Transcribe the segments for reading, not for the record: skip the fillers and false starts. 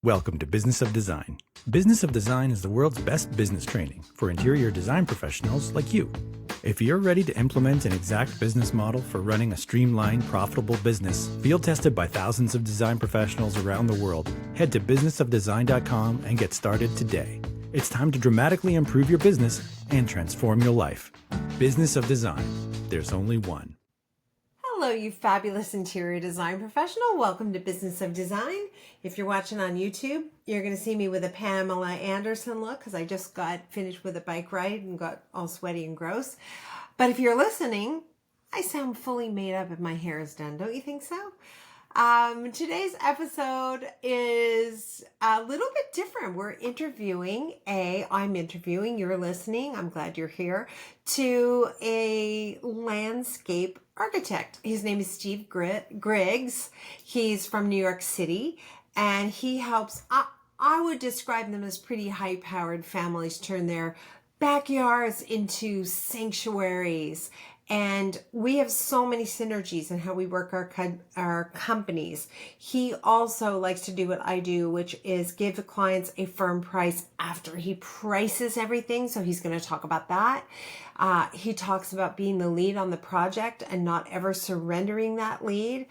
Welcome to Business of Design. Business of Design is the world's best business training for interior design professionals like you. If you're ready to implement an exact business model for running a streamlined, profitable business, field tested by thousands of design professionals around the world, head to businessofdesign.com and get started today. It's time to dramatically improve your business and transform your life. Business of Design. There's only one. Hello, you fabulous interior design professional. Welcome to Business of Design. If you're watching on YouTube, you're going to see me with a Pamela Anderson look because I just got finished with a bike ride and got all sweaty and gross. But if you're listening, I sound fully made up if my hair is done. Don't you think so? Today's episode is a little bit different. I'm interviewing, you're listening, I'm glad you're here, to a landscape architect. His name is Steve Griggs. He's from New York City, and he helps, I would describe them as pretty high-powered families turn their backyards into sanctuaries. And we have so many synergies in how we work our companies. He also likes to do what I do, which is give the clients a firm price after he prices everything. So he's going to talk about that. He talks about being the lead on the project and not ever surrendering that lead.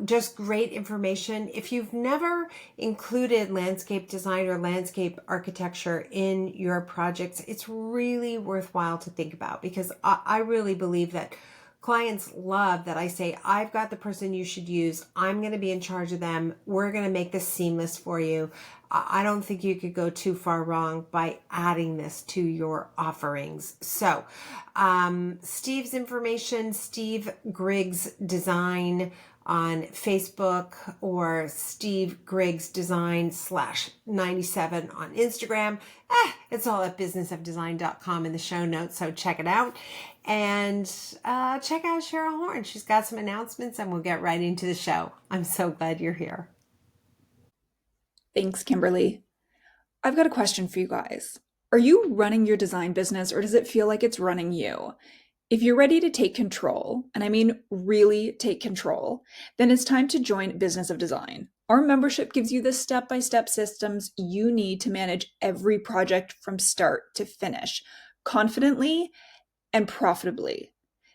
Just great information. If you've never included landscape design or landscape architecture in your projects, it's really worthwhile to think about, because I really believe that clients love that I say, I've got the person you should use. I'm going to be in charge of them. We're going to make this seamless for you. I don't think you could go too far wrong by adding this to your offerings. So, Steve's information, Steve Griggs Design on Facebook, or Steve Griggs Design /97 on Instagram. It's all at businessofdesign.com in the show notes, so check it out. And check out Cheryl Horn. She's got some announcements, and we'll get right into the show. I'm so glad you're here. Thanks, Kimberly. I've got a question for you guys. Are you running your design business, or does it feel like it's running you? If you're ready to take control, and I mean really take control, then it's time to join Business of Design. Our membership gives you the step-by-step systems you need to manage every project from start to finish, confidently and profitably.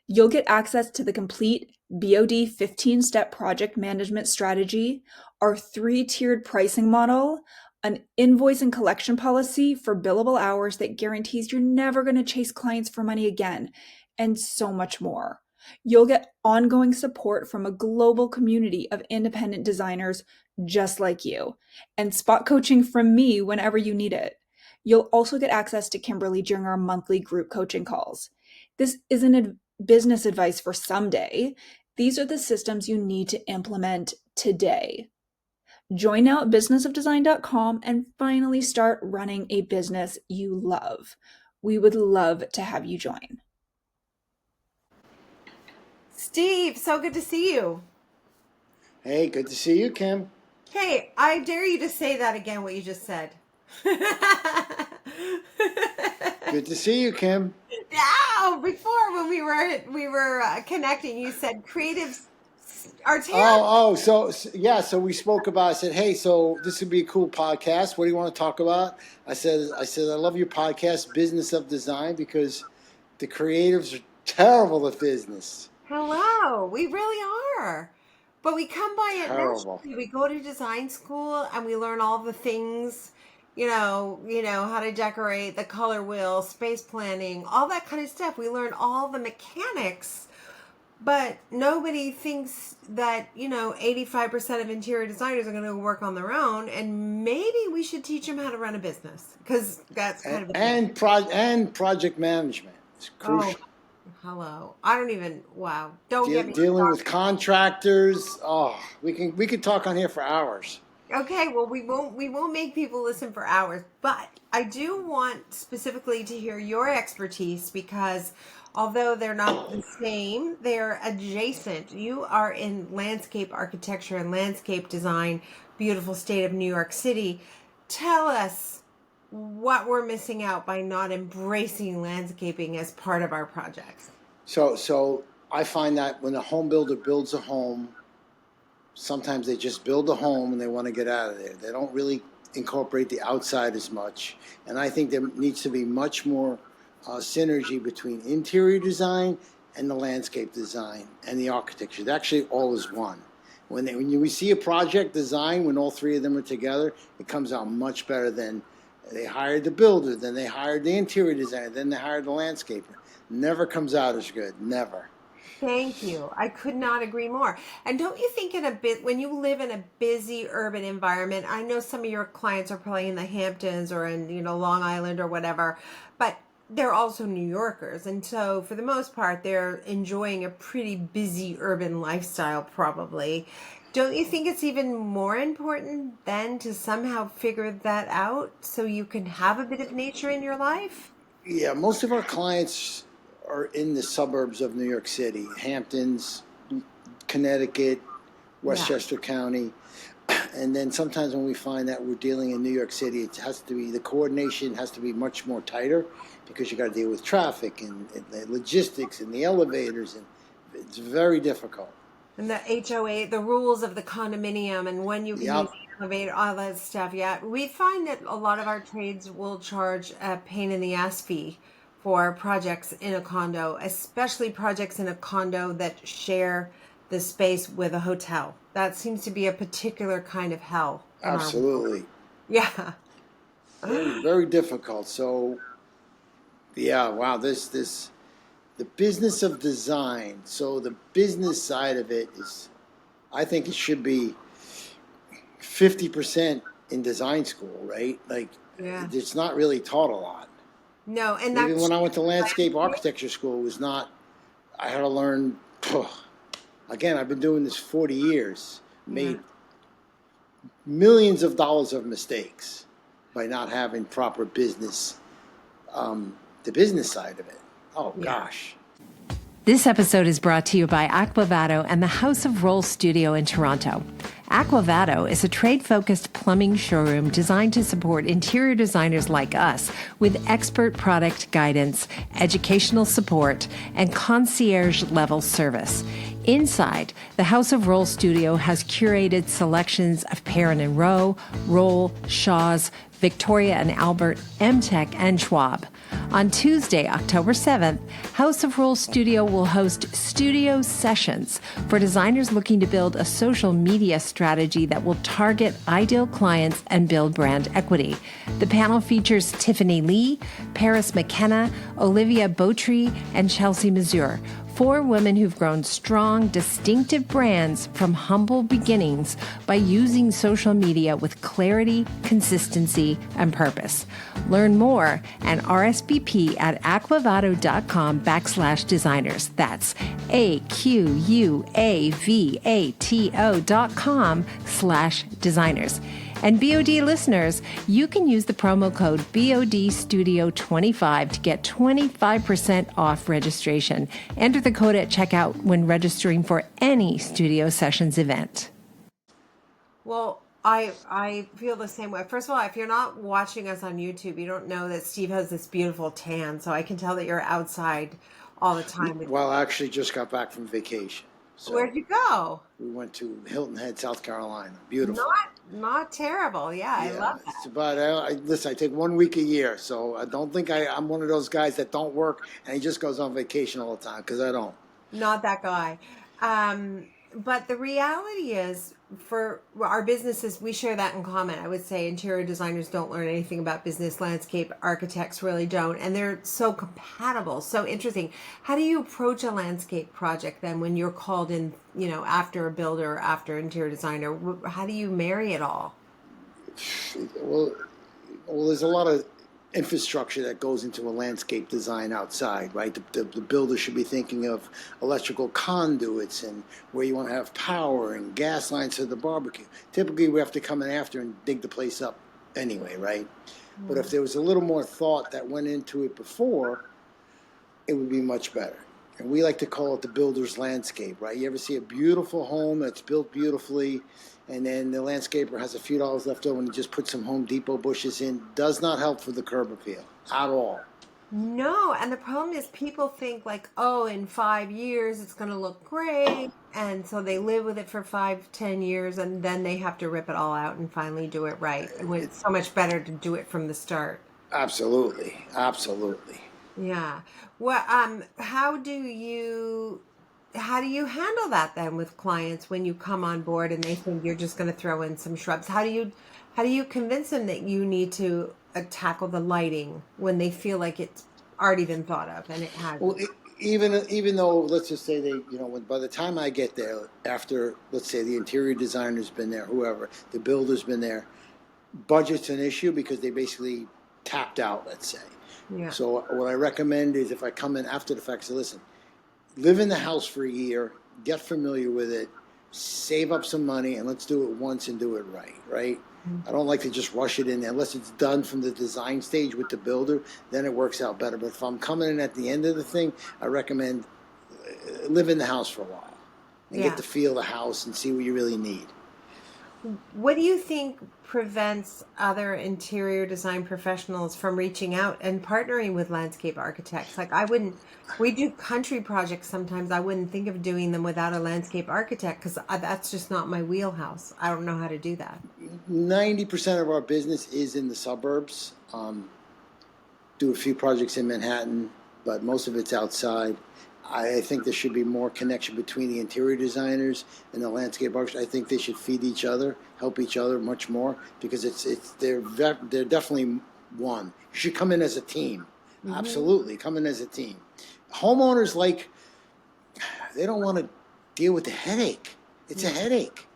You'll get access to the complete BOD 15-step project management strategy, our 3-tiered pricing model, an invoice and collection policy for billable hours that guarantees you're never going to chase clients for money again, and so much more. You'll get ongoing support from a global community of independent designers just like you, and spot coaching from me whenever you need it. You'll also get access to Kimberly during our monthly group coaching calls. This isn't business advice for someday. These are the systems you need to implement today. Join now at businessofdesign.com and finally start running a business you love. We would love to have you join. Steve, so good to see you. Hey, good to see you, Kim. Hey, I dare you to say that again, what you just said. Good to see you, Kim. No, before when we were connecting, you said creatives are terrible. So we spoke about. I said, hey, so this would be a cool podcast. What do you want to talk about? I said, I love your podcast, Business of Design, because the creatives are terrible at business. Hello, we really are. But we come by it Terrible. naturally. We go to design school and we learn all the things, you know, how to decorate, the color wheel, space planning, all that kind of stuff. We learn all the mechanics, but nobody thinks that, 85% of interior designers are going to work on their own, and maybe we should teach them how to run a business, because that's kind of a and project management is crucial. Oh, hello. I don't even, wow. Don't get me Dealing with started. contractors. Oh, we can talk on here for hours. Okay, well, we won't make people listen for hours, but I do want specifically to hear your expertise, because although they're not the same, they're adjacent. You are in landscape architecture and landscape design, beautiful state of New York City. Tell us what we're missing out by not embracing landscaping as part of our projects. So I find that when a home builder builds a home, sometimes they just build a home and they want to get out of there. They don't really incorporate the outside as much. And I think there needs to be much more synergy between interior design and the landscape design and the architecture. It actually all is one. We see a project design, when all three of them are together, it comes out much better than they hired the builder, then they hired the interior designer, then they hired the landscaper. Never comes out as good, never. Thank you. I could not agree more. And don't you think when you live in a busy urban environment, I know some of your clients are probably in the Hamptons or in, Long Island or whatever, but they're also New Yorkers. And so for the most part, they're enjoying a pretty busy urban lifestyle probably. Don't you think it's even more important then to somehow figure that out so you can have a bit of nature in your life? Yeah, most of our clients are in the suburbs of New York City, Hamptons, Connecticut, Westchester County. And then sometimes when we find that we're dealing in New York City, the coordination has to be much more tighter because you got to deal with traffic and the logistics and the elevators, and it's very difficult. And the HOA, the rules of the condominium, and when you can use the elevator, all that stuff. Yeah, we find that a lot of our trades will charge a pain in the ass fee for projects in a condo, especially projects in a condo that share the space with a hotel. That seems to be a particular kind of hell. Absolutely. Yeah. Very, very difficult. So, yeah, wow, the business of design. So the business side of it is, I think it should be 50% in design school, right? Like, it's not really taught a lot. No, and even when I went to landscape architecture school, it was not. I had to learn. Again, I've been doing this 40 years. Made millions of dollars of mistakes by not having proper business, the business side of it. Oh, gosh. This episode is brought to you by Aquavado and the House of Roll Studio in Toronto. Aquavado is a trade-focused plumbing showroom designed to support interior designers like us with expert product guidance, educational support, and concierge-level service. Inside, the House of Roll Studio has curated selections of Perrin & Rowe, Roll, Shaw's, Victoria and Albert, Emtech, and Schwab. On Tuesday, October 7th, House of Roll Studio will host studio sessions for designers looking to build a social media strategy that will target ideal clients and build brand equity. The panel features Tiffany Lee, Paris McKenna, Olivia Beautry, and Chelsea Mazur, 4 women who've grown strong, distinctive brands from humble beginnings by using social media with clarity, consistency, and purpose. Learn more and RSVP at aquavado.com/designers. That's AQUAVATO.com/designers. And BOD listeners, you can use the promo code BODStudio25 to get 25% off registration. Enter the code at checkout when registering for any Studio Sessions event. Well, I feel the same way. First of all, if you're not watching us on YouTube, you don't know that Steve has this beautiful tan, so I can tell that you're outside all the time. Well, I actually just got back from vacation. So where'd you go? We went to Hilton Head, South Carolina. Beautiful. Not terrible. Yeah, I love that. It's about, listen, I take 1 week a year, so I don't think I'm one of those guys that don't work and he just goes on vacation all the time, because I don't. Not that guy. But the reality is, for our businesses, we share that in common. I would say interior designers don't learn anything about business. Landscape architects really don't. And they're so compatible, so interesting. How do you approach a landscape project then when you're called in, after a builder, after interior designer? How do you marry it all? Well, there's a lot of infrastructure that goes into a landscape design outside, right? The builder should be thinking of electrical conduits and where you want to have power and gas lines for the barbecue. Typically, we have to come in after and dig the place up anyway, right? But if there was a little more thought that went into it before, it would be much better. And we like to call it the builder's landscape, right? You ever see a beautiful home that's built beautifully, and then the landscaper has a few dollars left over and he just puts some Home Depot bushes in? Does not help for the curb appeal at all. No, and the problem is people think like, oh, in 5 years it's going to look great. And so they live with it for 5, 10 years and then they have to rip it all out and finally do it right. When it's so much better to do it from the start. Absolutely, absolutely. Yeah. Well, how do you handle that then with clients when you come on board and they think you're just going to throw in some shrubs? How do you convince them that you need to tackle the lighting when they feel like it's already been thought of and it Well, hasn't? even though, let's just say when by the time I get there, after, let's say, the interior designer's been there, whoever, the builder's been there, budget's an issue because they basically tapped out, let's say. Yeah. So what I recommend is, if I come in after the fact, say, listen, live in the house for a year, get familiar with it, save up some money, and let's do it once and do it right, right? I don't like to just rush it in there unless it's done from the design stage with the builder. Then it works out better. But if I'm coming in at the end of the thing, I recommend live in the house for a while and get Yeah. to feel the house and see what you really need. What do you think prevents other interior design professionals from reaching out and partnering with landscape architects? Like we do country projects sometimes. I wouldn't think of doing them without a landscape architect because that's just not my wheelhouse. I don't know how to do that. 90% of our business is in the suburbs. Do a few projects in Manhattan, but most of it's outside. I think there should be more connection between the interior designers and the landscape architects. I think they should feed each other, help each other much more, because they're definitely one. You should come in as a team. Mm-hmm. Absolutely, come in as a team. Homeowners, they don't want to deal with the headache. It's a headache.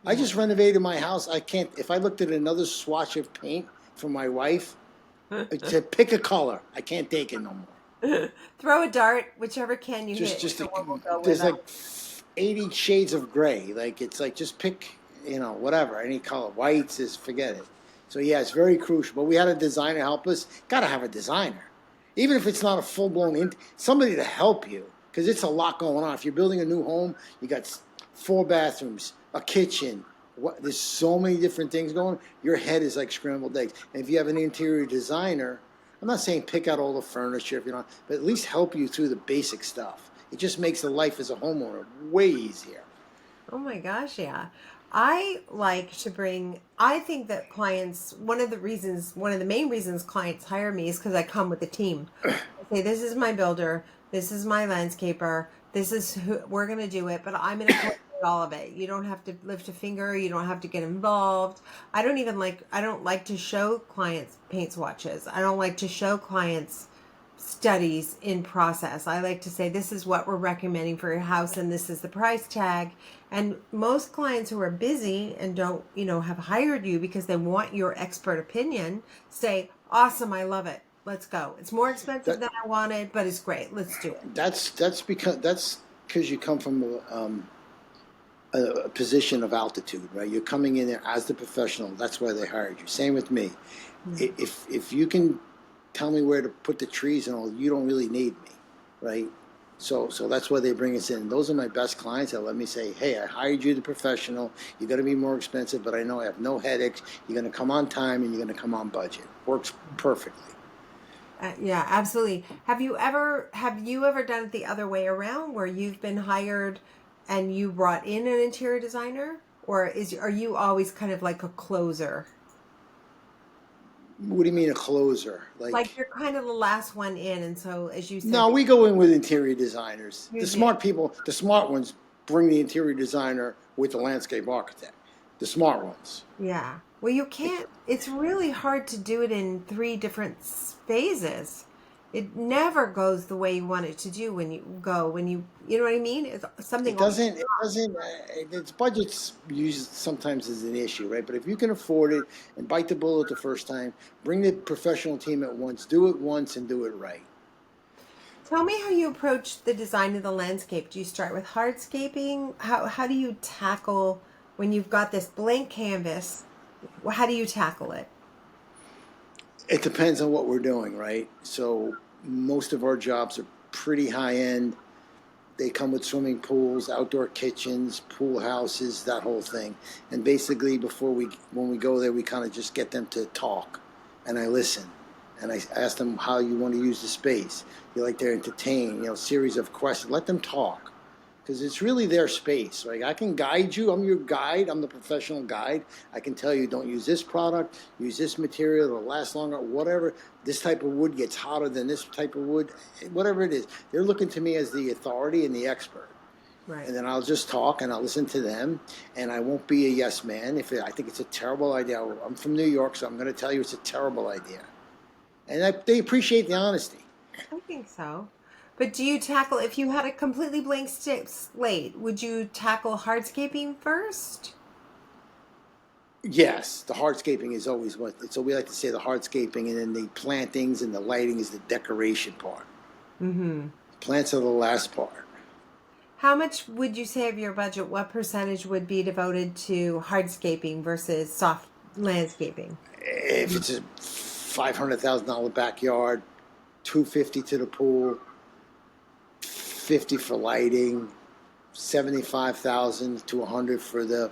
I just renovated my house. I can't. If I looked at another swatch of paint for my wife, it said pick a color. I can't take it no more. Throw a dart, whichever can you hit. Just So we'll go there's with like 80 shades of gray. It's like just pick, whatever, any color. Whites is forget it. So yeah, it's very crucial. But we had a designer help us. Got to have a designer, even if it's not a full blown somebody to help you, because it's a lot going on. If you're building a new home, you got 4 bathrooms, a kitchen. There's so many different things going. Your head is like scrambled eggs. And if you have an interior designer, I'm not saying pick out all the furniture if you don't, but at least help you through the basic stuff. It just makes the life as a homeowner way easier. Oh my gosh, yeah. I think that one of the main reasons clients hire me is because I come with a team. I say, this is my builder, this is my landscaper, this is who we're going to do it, but I'm going to coordinate all of it. You don't have to lift a finger, you don't have to get involved. I don't like to show clients paint swatches. I don't like to show clients studies in process. I like to say, this is what we're recommending for your house and this is the price tag. And most clients who are busy and don't, have hired you because they want your expert opinion say, awesome, I love it. Let's go. It's more expensive than I wanted, but it's great. Let's do it. That's because you come from a position of altitude, right? You're coming in there as the professional. That's why they hired you. Same with me. Mm-hmm. If you can tell me where to put the trees and all, you don't really need me, right? So that's why they bring us in. Those are my best clients that let me say, hey, I hired you, the professional. You're going to be more expensive, but I know I have no headaches. You're going to come on time and you're going to come on budget. Works perfectly. Yeah, absolutely. Have you ever done it the other way around, where you've been hired and you brought in an interior designer, or are you always kind of like a closer? What do you mean a closer? Like you're kind of the last one in, and so as you said, no, we go in with interior designers. You The do. smart people, the smart ones, bring the interior designer with the landscape architect. The smart ones. Yeah. Well, you can't. It's really hard to do it in 3 different phases. It never goes the way you want it to do when you know what I mean? It's something. It doesn't. Its budgets used sometimes is an issue, right? But if you can afford it and bite the bullet the first time, bring the professional team at once. Do it once and do it right. Tell me how you approach the design of the landscape. Do you start with hardscaping? How do you tackle when you've got this blank canvas? How do you tackle it? It depends on what we're doing, right? So most of our jobs are pretty high end. They come with swimming pools, outdoor kitchens, pool houses, that whole thing. And basically, when we go there, we kind of just get them to talk, and I listen, and I ask them how you want to use the space. You like to entertain, series of questions. Let them talk, because it's really their space. Like, I can guide you. I'm your guide. I'm the professional guide. I can tell you, don't use this product. Use this material. It'll last longer. Whatever. This type of wood gets hotter than this type of wood. Whatever it is, they're looking to me as the authority and the expert. Right. And then I'll just talk and I'll listen to them, and I won't be a yes man. I think it's a terrible idea. I'm from New York, so I'm going to tell you it's a terrible idea. And they appreciate the honesty. I think so. But do you tackle, if you had a completely blank slate, would you tackle hardscaping first? Yes, the hardscaping is always so we like to say the hardscaping, and then the plantings and the lighting is the decoration part. Mm-hmm. Plants are the last part. How much would you say of your budget, what percentage would be devoted to hardscaping versus soft landscaping? If it's a $500,000 backyard, $250 to the pool, $50 for lighting, $75,000 to $100 for the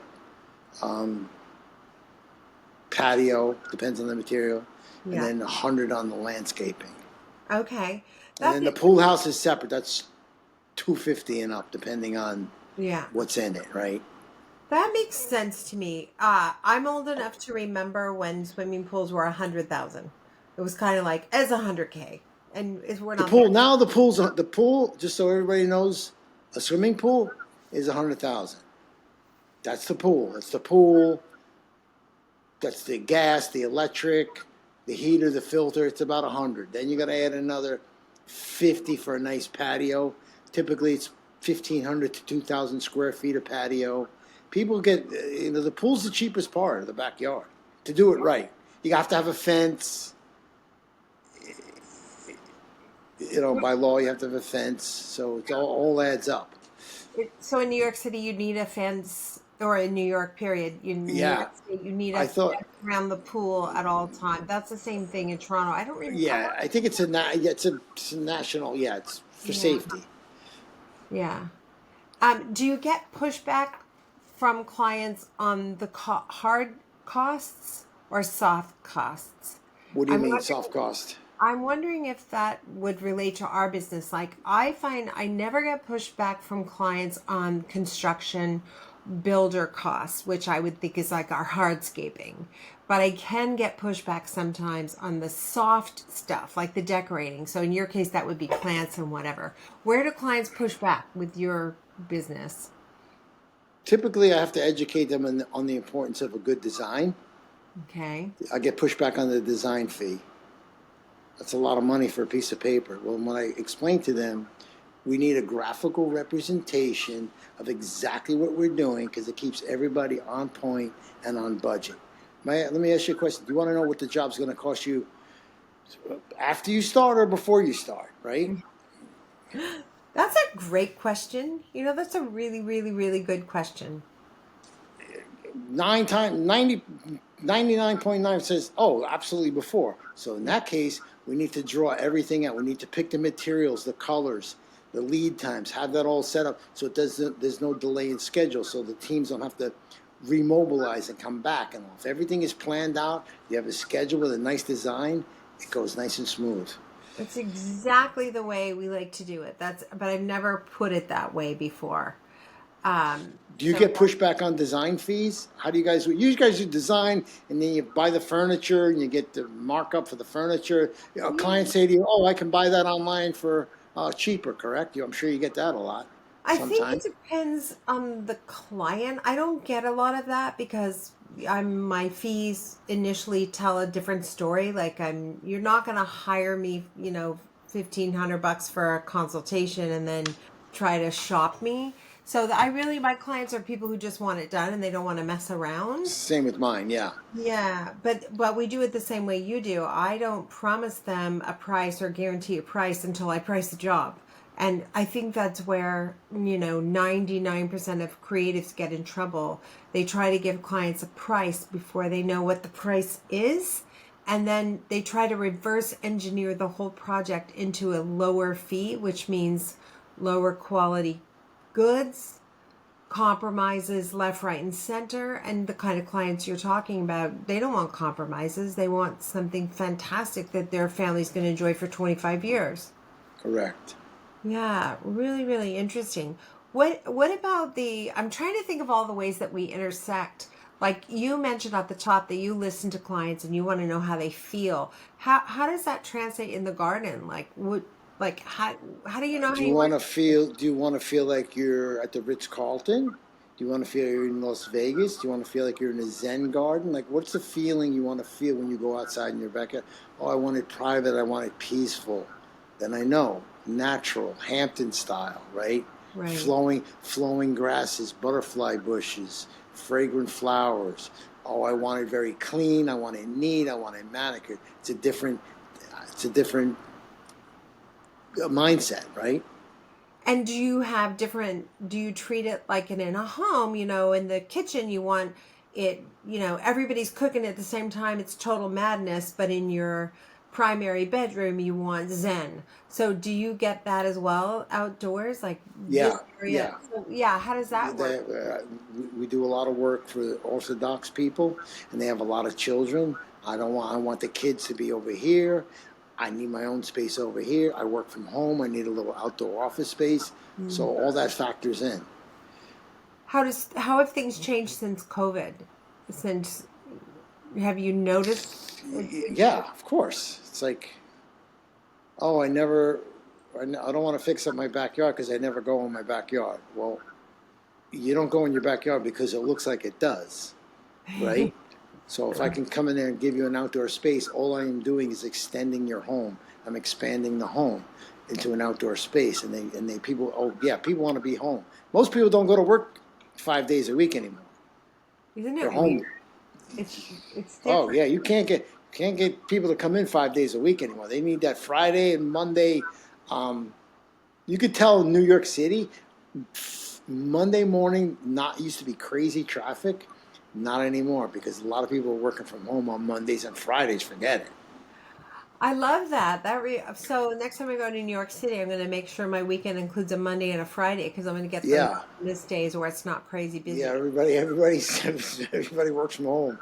patio, depends on the material, Yeah. and then $100 on the landscaping. Okay. And then the pool house is separate. That's $250 and up, depending on what's in it, right? That makes sense to me. I'm old enough to remember when swimming pools were $100,000. It was kind of like as $100K, and we're not The pool there. now. The pool. Just so everybody knows, a swimming pool is $100,000. That's the pool. That's the pool. That's the gas, the electric, the heater, the filter. It's about $100. Then you got to add another $50 for a nice patio. Typically, it's 1,500 to 2,000 square feet of patio. People get, the pool's the cheapest part of the backyard to do it right. You have to have a fence. By law, you have to have a fence. So it all adds up. So in New York City, you need a fence, or in New York, period, you need a fence around the pool at all times. That's the same thing in Toronto. I don't remember. Yeah, I think it's a national. Yeah, it's for safety. Yeah. Do you get pushback from clients on the hard costs or soft costs? What do you mean soft cost? I'm wondering if that would relate to our business. Like, I find I never get pushback from clients on construction builder costs, which I would think is like our hardscaping. But I can get pushback sometimes on the soft stuff, like the decorating. So in your case, that would be plants and whatever. Where do clients push back with your business? Typically, I have to educate them on the importance of a good design. Okay. I get pushback on the design fee. That's a lot of money for a piece of paper. Well, when I explain to them, we need a graphical representation of exactly what we're doing, because it keeps everybody on point and on budget. Let me ask you a question. Do you want to know what the job's going to cost you after you start or before you start, right? That's a great question. That's a really, really, really good question. 99.9 says, oh, absolutely before. So in that case, we need to draw everything out. We need to pick the materials, the colors, the lead times, have that all set up so there's no delay in schedule, so the teams don't have to remobilize and come back. And if everything is planned out, you have a schedule with a nice design, it goes nice and smooth. That's exactly the way we like to do it. But I've never put it that way before. Do you get pushback on design fees? How do you guys do design, and then you buy the furniture and you get the markup for the furniture? Clients say to you, oh, I can buy that online for cheaper, correct? I'm sure you get that a lot. I think it depends on the client. I don't get a lot of that because my fees initially tell a different story. Like, you're not going to hire me, $1,500 for a consultation and then try to shop me. So my clients are people who just want it done and they don't want to mess around. Same with mine, yeah. Yeah, but we do it the same way you do. I don't promise them a price or guarantee a price until I price the job. And I think that's where, 99% of creatives get in trouble. They try to give clients a price before they know what the price is. And then they try to reverse engineer the whole project into a lower fee, which means lower quality goods, compromises left, right, and center. And the kind of clients you're talking about, they don't want compromises. They want something fantastic that their family's going to enjoy for 25 years. Correct. Yeah, really, really interesting. What about I'm trying to think of all the ways that we intersect. Like you mentioned at the top that you listen to clients and you want to know how they feel. How does that translate in the garden? How do you know how you want? Do you want to feel like you're at the Ritz-Carlton? Do you want to feel you're in Las Vegas? Do you want to feel like you're in a Zen garden? Like, what's the feeling you want to feel when you go outside in your backyard? Oh, I want it private. I want it peaceful. Then I know, natural, Hampton style, right? Right. Flowing grasses, butterfly bushes, fragrant flowers. Oh, I want it very clean. I want it neat. I want it manicured. It's a different mindset, right? And do you treat it like in a home, in the kitchen, you want it, everybody's cooking at the same time, it's total madness, but in your primary bedroom, you want Zen. So do you get that as well outdoors? Like Yeah, this area? yeah. So, yeah, how does that work? We do a lot of work for Orthodox people, and they have a lot of children. I want the kids to be over here. I need my own space over here. I work from home. I need a little outdoor office space. So all that factors in. How have things changed since COVID? Have you noticed? Yeah, of course. It's like, oh, I don't want to fix up my backyard because I never go in my backyard. Well, you don't go in your backyard because it looks like it does, right? So if I can come in there and give you an outdoor space, all I am doing is extending your home. I'm expanding the home into an outdoor space, and people want to be home. Most people don't go to work 5 days a week anymore. Isn't They're it home. weird? It's different. Oh yeah, you can't get people to come in 5 days a week anymore. They need that Friday and Monday. You could tell in New York City, Monday morning not used to be crazy traffic. Not anymore because a lot of people are working from home on Mondays and Fridays. Forget it. I love that. So next time I go to New York City, I'm going to make sure my weekend includes a Monday and a Friday because I'm going to get Yeah. those days where it's not crazy busy. Yeah, everybody works from home.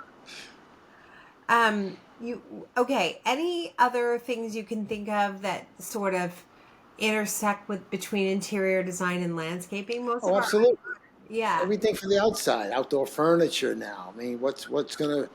Okay. Any other things you can think of that sort of intersect between interior design and landscaping? Oh, absolutely. Yeah. Everything for the outside, outdoor furniture now. I mean, what's gonna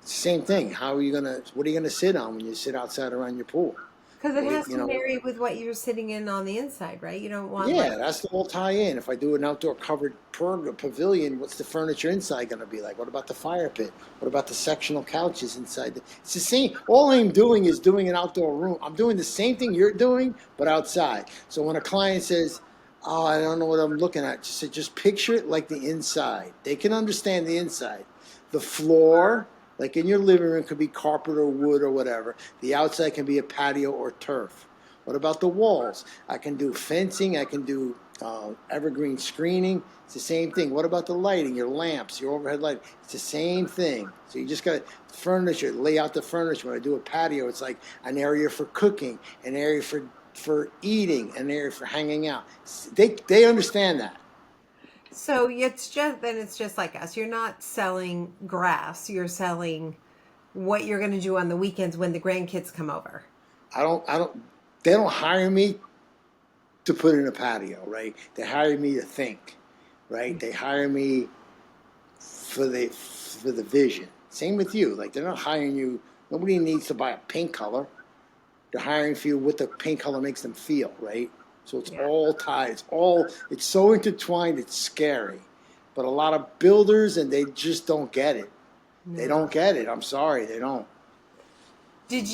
same thing. What are you gonna sit on when you sit outside around your pool? Because it has to marry with what you're sitting in on the inside, right? You don't want Yeah, that's the whole tie in. If I do an outdoor covered pavilion, what's the furniture inside going to be like? What about the fire pit? What about the sectional couches inside? It's the same. All I'm doing is doing an outdoor room. I'm doing the same thing you're doing, but outside. So when a client says, "Oh, I don't know what I'm looking at," just picture it like the inside. They can understand the inside. The floor, like in your living room, could be carpet or wood or whatever. The outside can be a patio or turf. What about the walls? I can do fencing. I can do evergreen screening. It's the same thing. What about the lighting, your lamps, your overhead light? It's the same thing. So you just got furniture, lay out the furniture. When I do a patio, it's like an area for cooking, an area for eating, an area for hanging out. They understand that. So it's just like us. You're not selling grass. You're selling what you're going to do on the weekends when the grandkids come over. They don't hire me to put in a patio, right? They hire me to think, right? They hire me for the vision. Same with you. Like they're not hiring you. Nobody needs to buy a paint color. They're hiring for you what the paint color makes them feel, right? So it's all tied. It's so intertwined. It's scary. But a lot of builders and they just don't get it. No. They don't get it. I'm sorry, they don't. Did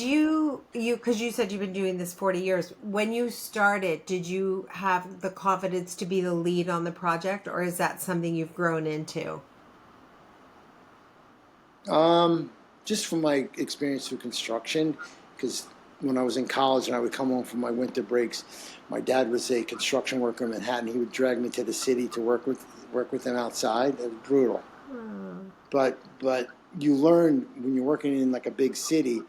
because you said you've been doing this 40 years. When you started, did you have the confidence to be the lead on the project, or is that something you've grown into? Just from my experience through construction, because when I was in college and I would come home from my winter breaks, my dad was a construction worker in Manhattan. He would drag me to the city to work with him outside. It was brutal. But you learn when you're working in like a big city,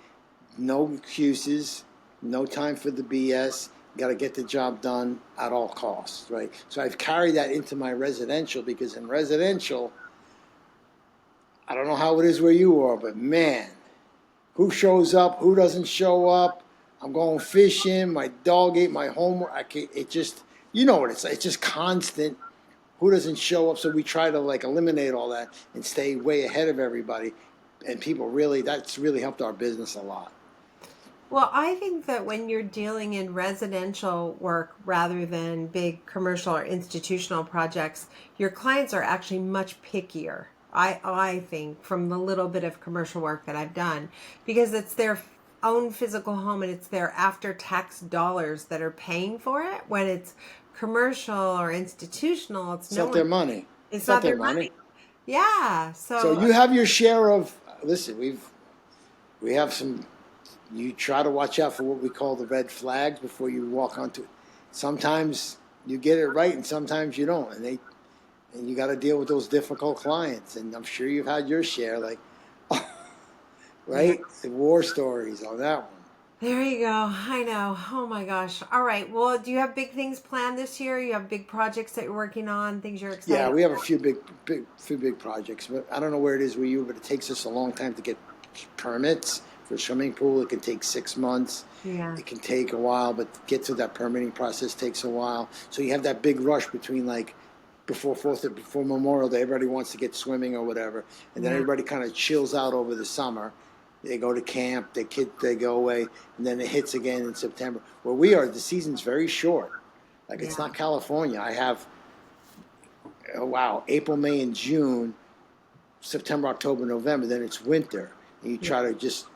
no excuses, no time for the BS. got to get the job done at all costs, right? So I've carried that into my residential, because in residential, I don't know how it is where you are, but man, who shows up, who doesn't show up? I'm going fishing. My dog ate my homework. It just, you know what it's like. It's just constant. Who doesn't show up? So we try to like eliminate all that and stay way ahead of everybody. And people really, that's really helped our business a lot. Well, I think that when you're dealing in residential work rather than big commercial or institutional projects, your clients are actually much pickier. I think, from the little bit of commercial work that I've done, because it's their own physical home and it's their after tax dollars that are paying for it. When it's commercial or institutional, It's not their money. It's not their money. Yeah. So you have your share of, listen, we have some, you try to watch out for what we call the red flags before you walk onto it. Sometimes you get it right and sometimes you don't. And you got to deal with those difficult clients. And I'm sure you've had your share, like, right? The war stories on that one. There you go. I know. Oh my gosh. All right. Well, do you have big things planned this year? You have big projects that you're working on, things you're excited Yeah, we have a about? few big projects. But I don't know where it is with you, but it takes us a long time to get permits for a swimming pool. It can take 6 months. Yeah. It can take a while, but to get to that permitting process takes a while. So you have that big rush between like before Memorial Day, everybody wants to get swimming or whatever, and then Yeah. everybody kind of chills out over the summer. They go to camp, they go away, and then it hits again in September. Where we are, the season's very short. Like it's Yeah. not California. I have, April, May, and June, September, October, November. Then it's winter, and you try to just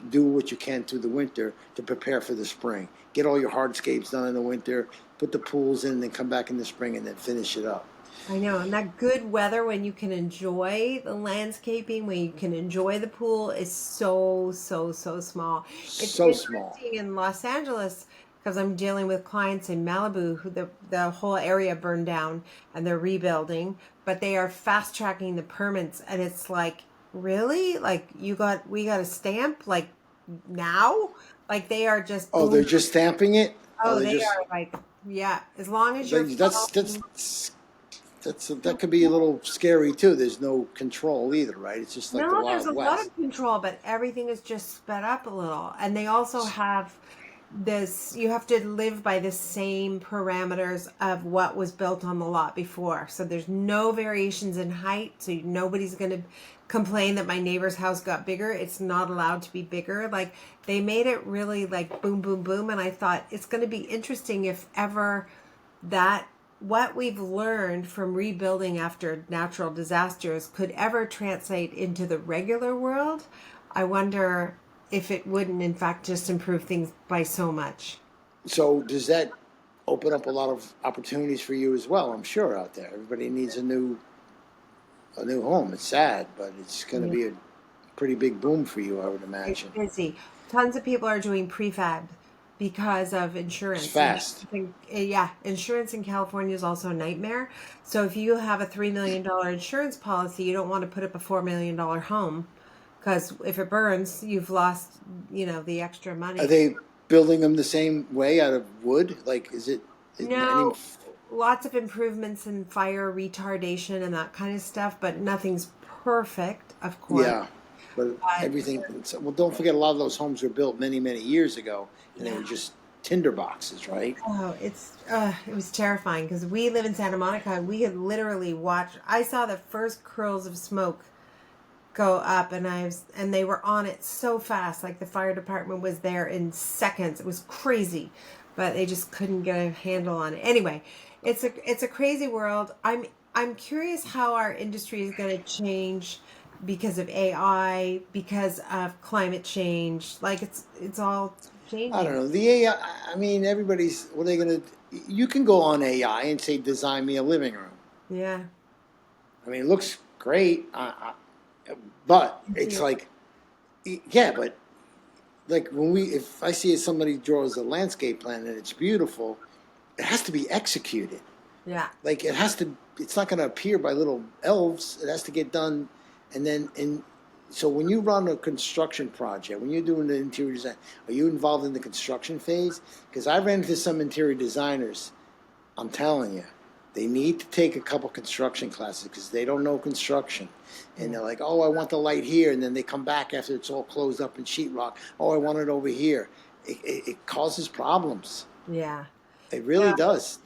do what you can through the winter to prepare for the spring. Get all your hardscapes done in the winter, put the pools in, then come back in the spring and then finish it up. I know. And that good weather when you can enjoy the landscaping, when you can enjoy the pool is so, so, so small. It's So small. interesting in Los Angeles because I'm dealing with clients in Malibu who the whole area burned down and they're rebuilding, but they are fast tracking the permits and it's like, really? Like we got a stamp like now? Like they are just Oh, they're just stamping it? Oh, they they just, are like, yeah, as long as you're that could be a little scary too. There's no control either, right? It's just like the No, there's a Wild lot West. of control, but everything is just sped up a little. And they also have this, you have to live by the same parameters of what was built on the lot before. So there's no variations in height. So nobody's going to complain that my neighbor's house got bigger. It's not allowed to be bigger. Like they made it really like boom, boom, boom. And I thought it's going to be interesting if ever that what we've learned from rebuilding after natural disasters could ever translate into the regular world. I wonder if it wouldn't, in fact, just improve things by so much. So does that open up a lot of opportunities for you as well? I'm sure out there, everybody needs a new home. It's sad, but it's going to be a pretty big boom for you, I would It's imagine. busy. Tons of people are doing prefab because of insurance. It's fast. Yeah, insurance in California is also a nightmare. So if you have a $3 million insurance policy, you don't want to put up a $4 million home because if it burns, you've lost, the extra money. Are they building them the same way out of wood? Like, is it? No, lots of improvements in fire retardation and that kind of stuff, but nothing's perfect, of course. Yeah, but everything. Well, don't forget, a lot of those homes were built many, many years ago, and they were just tinder boxes, right? Oh, it was terrifying because we live in Santa Monica and we had literally watched. I saw the first curls of smoke go up, and they were on it so fast. Like the fire department was there in seconds. It was crazy, but they just couldn't get a handle on it. Anyway, it's a crazy world. I'm curious how our industry is going to change because of AI, because of climate change. Like it's all changing. I don't know. The AI, I mean, everybody's, what are they going to, you can go on AI and say, design me a living room. Yeah. I mean, it looks great, but it's like, yeah, but like if I see somebody draws a landscape plan and it's beautiful, it has to be executed. Yeah. Like it's not going to appear by little elves. It has to get done. And then So when you run a construction project, when you're doing the interior design, are you involved in the construction phase? Because I ran into some interior designers, I'm telling you, they need to take a couple construction classes because they don't know construction. And they're like, oh, I want the light here. And then they come back after it's all closed up in sheetrock. Oh, I want it over here. It causes problems. Yeah. It really Yeah. does.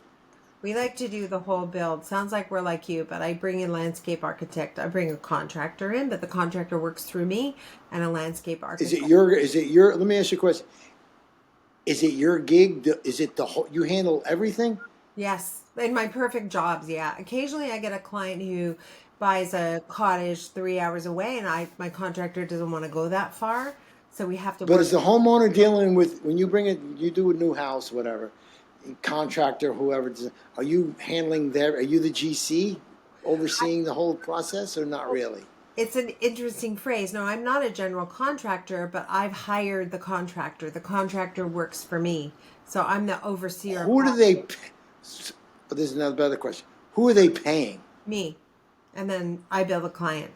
We like to do the whole build. Sounds like we're like you, but I bring in landscape architect. I bring a contractor in, but the contractor works through me and a landscape architect. Is it your, let me ask you a question. Is it your gig? Is it the whole, you handle everything? Yes. In my perfect jobs, yeah. Occasionally I get a client who buys a cottage 3 hours away and my contractor doesn't want to go that far. So we have to But work. is the homeowner dealing with, when you bring it, you do a new house, whatever, contractor, whoever, are you handling their, are you the GC overseeing the whole process or not really? It's an interesting phrase. No, I'm not a general contractor, but I've hired the contractor. The contractor works for me. So I'm the overseer. Who do they, but there's another better question. Who are they paying? Me. And then I bill the client.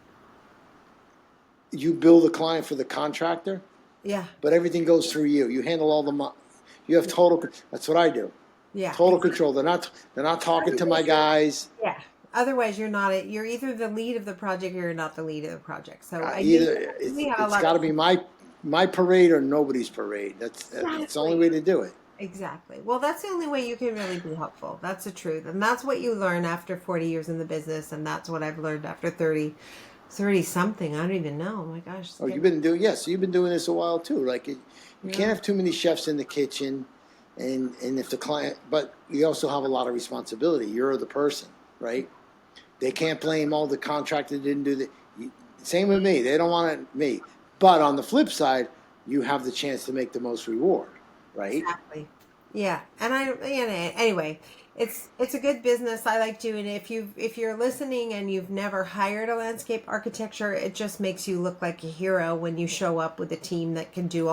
You bill the client for the contractor, Yeah. but everything goes through you. You handle all the you have total, that's what I do. Yeah. Total control. They're not talking to my guys. Yeah. Otherwise, you're either the lead of the project or you're not the lead of the project. So It's got to be my parade or nobody's parade. That's the only way to do it. Exactly. Well, that's the only way you can really be helpful. That's the truth. And that's what you learn after 40 years in the business. And that's what I've learned after 30 something. I don't even know. Oh my gosh. Oh, you've been doing this a while too. Like you can't have too many chefs in the kitchen, and if the client, but you also have a lot of responsibility. You're the person, right? They can't blame all the contractor didn't do the. Same with me. They don't want it me. But on the flip side, you have the chance to make the most reward, right? Exactly. Yeah. And anyway, it's a good business. I like doing it. If you're listening and you've never hired a landscape architecture, it just makes you look like a hero when you show up with a team that can do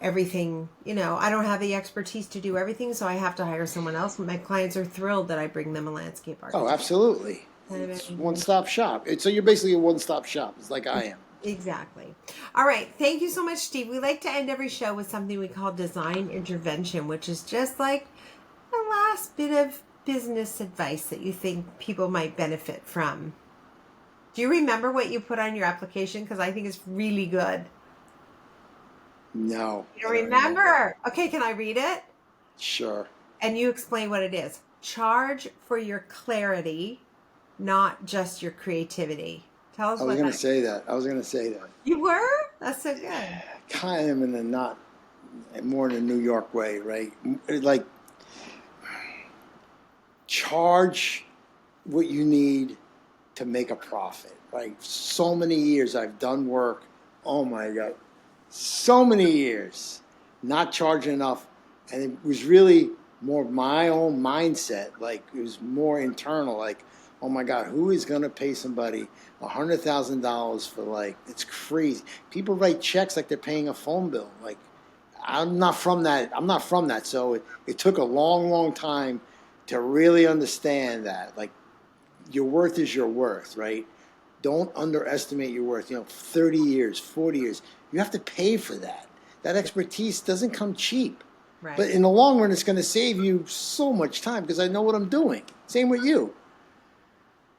everything. I don't have the expertise to do everything, so I have to hire someone else. My clients are thrilled that I bring them a landscape architect. Oh, absolutely. It's one-stop shop. So you're basically a one-stop shop. It's like I am. Exactly. All right. Thank you so much, Steve. We like to end every show with something we call design intervention, which is just like the last bit of business advice that you think people might benefit from. Do you remember what you put on your application? Because I think it's really good. No. You don't remember? Okay, can I read it? Sure. And you explain what it is. Charge for your clarity, not just your creativity. Tell us what I was going to say that. You were? That's so good. Kind of in more in a New York way, right? Like, charge what you need to make a profit. Like, so many years I've done work. Oh my God. So many years not charging enough. And it was really more my own mindset. Like, it was more internal. Like, oh my God, who is going to pay somebody $100,000 for it's crazy. People write checks like they're paying a phone bill. Like, I'm not from that. So it took a long, long time to really understand that. Like, your worth is your worth, right? Don't underestimate your worth. 30 years, 40 years, you have to pay for that. That expertise doesn't come cheap. Right. But in the long run, it's going to save you so much time because I know what I'm doing. Same with you.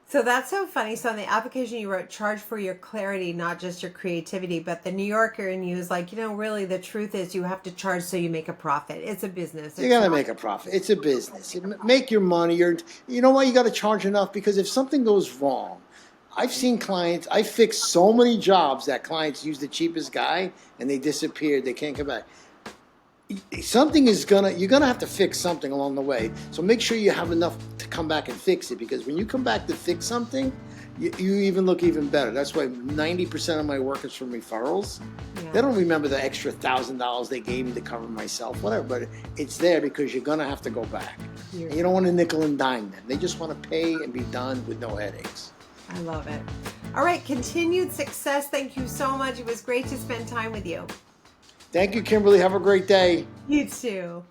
So that's so funny. So on the application you wrote, charge for your clarity, not just your creativity. But the New Yorker in you is like, really the truth is you have to charge so you make a profit. It's a business. You got to make a profit. It's a business. Make your money. You know why you got to charge enough? Because if something goes wrong, I've seen clients, I fixed so many jobs that clients use the cheapest guy and they disappeared. They can't come back. You're gonna have to fix something along the way. So make sure you have enough to come back and fix it, because when you come back to fix something, you even look even better. That's why 90% of my work is from referrals. Yeah. They don't remember the extra $1,000 they gave me to cover myself, whatever, but it's there because you're gonna have to go back. Yeah. And you don't want to nickel and dime them. They just want to pay and be done with no headaches. I love it. All right, continued success. Thank you so much. It was great to spend time with you. Thank you, Kimberly. Have a great day. You too.